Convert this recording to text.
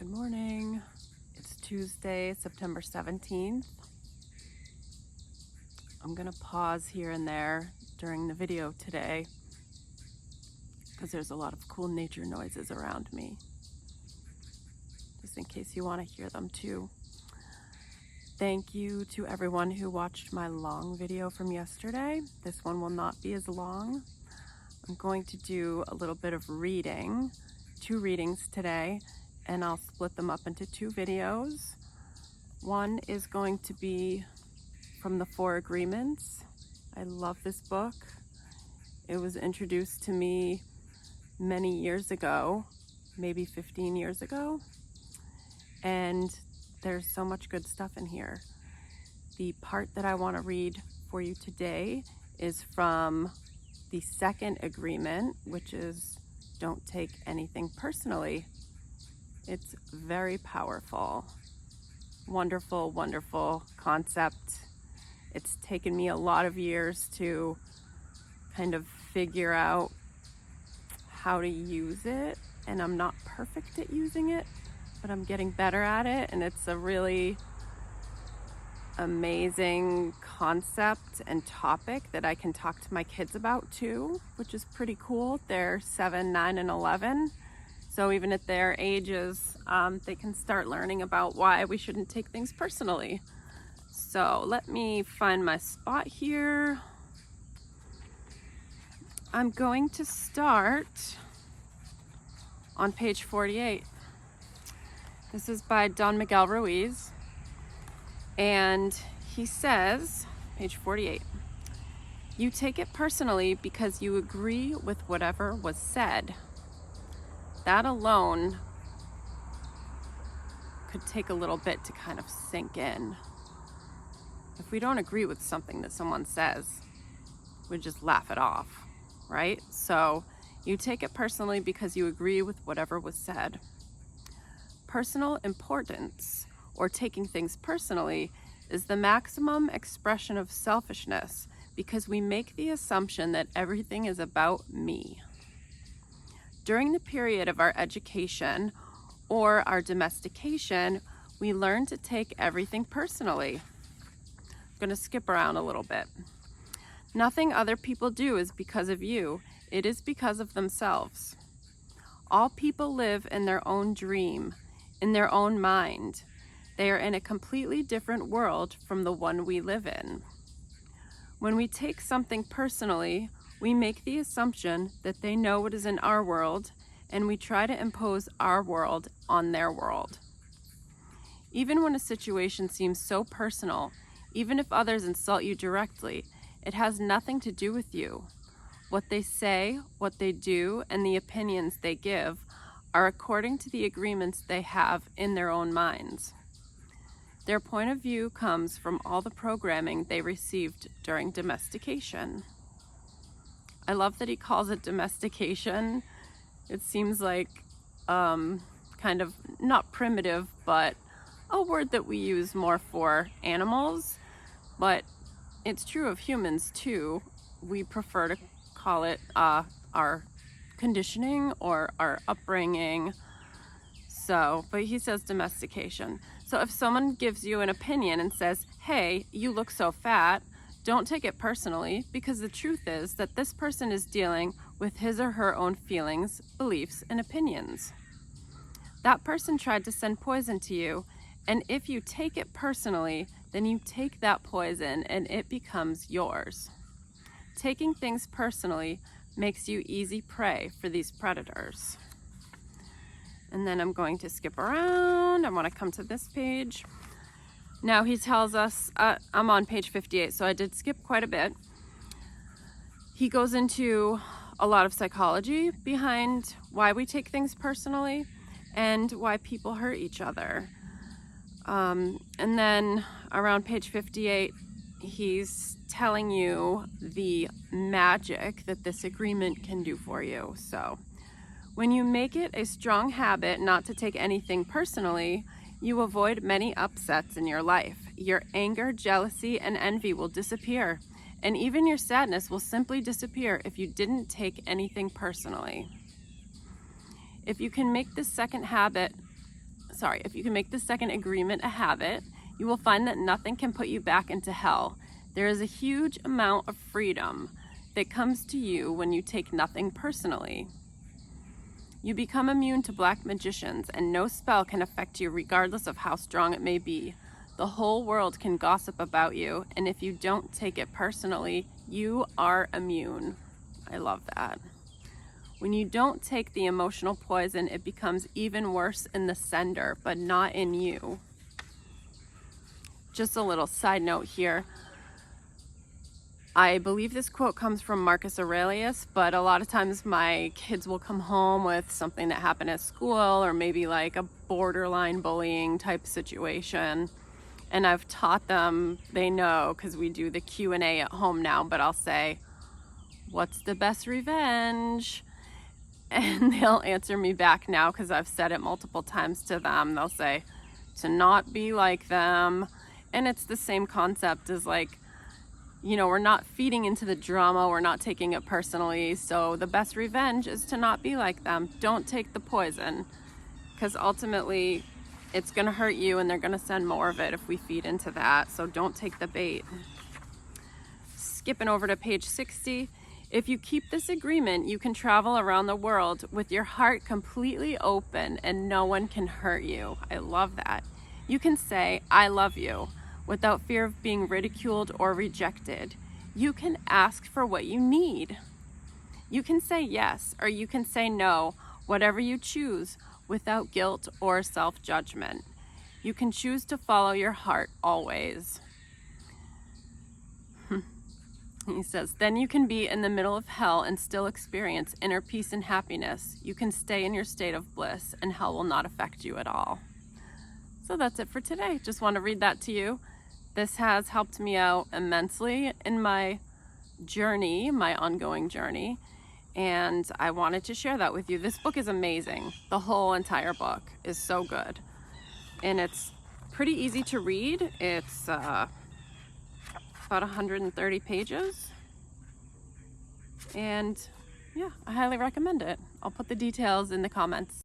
Good morning. It's Tuesday, September 17th. I'm gonna pause here and there during the video today because there's a lot of cool nature noises around me, just in case you want to hear them too. Thank you to everyone who watched my long video from yesterday. This one will not be as long. I'm going to do a little bit of reading, 2 readings today, and I'll split them up into 2 videos. One is going to be from the 4 Agreements. I love this book. It was introduced to me many years ago, maybe 15 years ago, and there's so much good stuff in here. The part that I want to read for you today is from the 2nd agreement, which is don't take anything personally. It's very powerful. Wonderful, wonderful concept. It's taken me a lot of years to kind of figure out how to use it, and I'm not perfect at using it, but I'm getting better at it, and it's a really amazing concept and topic that I can talk to my kids about too, which is pretty cool. They're 7, 9, and 11. So even at their ages, they can start learning about why we shouldn't take things personally. So let me find my spot here. I'm going to start on page 48. This is by Don Miguel Ruiz. And he says, page 48, you take it personally because you agree with whatever was said. That alone could take a little bit to kind of sink in. If we don't agree with something that someone says, we just laugh it off, right? So you take it personally because you agree with whatever was said. Personal importance, or taking things personally, is the maximum expression of selfishness because we make the assumption that everything is about me. During the period of our education or our domestication, we learn to take everything personally. I'm going to skip around a little bit. Nothing other people do is because of you. It is because of themselves. All people live in their own dream, in their own mind. They are in a completely different world from the one we live in. When we take something personally, we make the assumption that they know what is in our world, and we try to impose our world on their world. Even when a situation seems so personal, even if others insult you directly, it has nothing to do with you. What they say, what they do, and the opinions they give are according to the agreements they have in their own minds. Their point of view comes from all the programming they received during domestication. I love that he calls it domestication. It seems like kind of not primitive, but a word that we use more for animals. But it's true of humans too. We prefer to call it our conditioning or our upbringing. So, but he says domestication. So if someone gives you an opinion and says, hey, you look so fat, don't take it personally, because the truth is that this person is dealing with his or her own feelings, beliefs, and opinions. That person tried to send poison to you, and if you take it personally, then you take that poison and it becomes yours. Taking things personally makes you easy prey for these predators. And then I'm going to skip around. I want to come to this page. Now he tells us, I'm on page 58, so I did skip quite a bit. He goes into a lot of psychology behind why we take things personally and why people hurt each other. And then around page 58, he's telling you the magic that this agreement can do for you. So when you make it a strong habit not to take anything personally, you avoid many upsets in your life. Your anger, jealousy, and envy will disappear, and even your sadness will simply disappear if you didn't take anything personally. If you can make this second if you can make the second agreement a habit, you will find that nothing can put you back into hell. There is a huge amount of freedom that comes to you when you take nothing personally. You become immune to black magicians, and no spell can affect you regardless of how strong it may be. The whole world can gossip about you, and if you don't take it personally, you are immune. I love that. When you don't take the emotional poison, it becomes even worse in the sender, but not in you. Just a little side note here. I believe this quote comes from Marcus Aurelius, but a lot of times my kids will come home with something that happened at school, or maybe like a borderline bullying type situation. And I've taught them, they know, because we do the Q&A at home now, but I'll say, "What's the best revenge?" And they'll answer me back now, because I've said it multiple times to them. They'll say, "To not be like them." And it's the same concept as like, you know, we're not feeding into the drama, we're not taking it personally. So the best revenge is to not be like them. Don't take the poison, because ultimately it's going to hurt you and they're going to send more of it if we feed into that. So don't take the bait. Skipping over to page 60. If you keep this agreement, you can travel around the world with your heart completely open and no one can hurt you. I love that. You can say, "I love you," without fear of being ridiculed or rejected. You can ask for what you need. You can say yes, or you can say no, whatever you choose, without guilt or self-judgment. You can choose to follow your heart always. He says, then you can be in the middle of hell and still experience inner peace and happiness. You can stay in your state of bliss and hell will not affect you at all. So that's it for today. Just want to read that to you. This has helped me out immensely in my journey, my ongoing journey, and I wanted to share that with you. This book is amazing. The whole entire book is so good, and it's pretty easy to read. It's about 130 pages, and yeah, I highly recommend it. I'll put the details in the comments.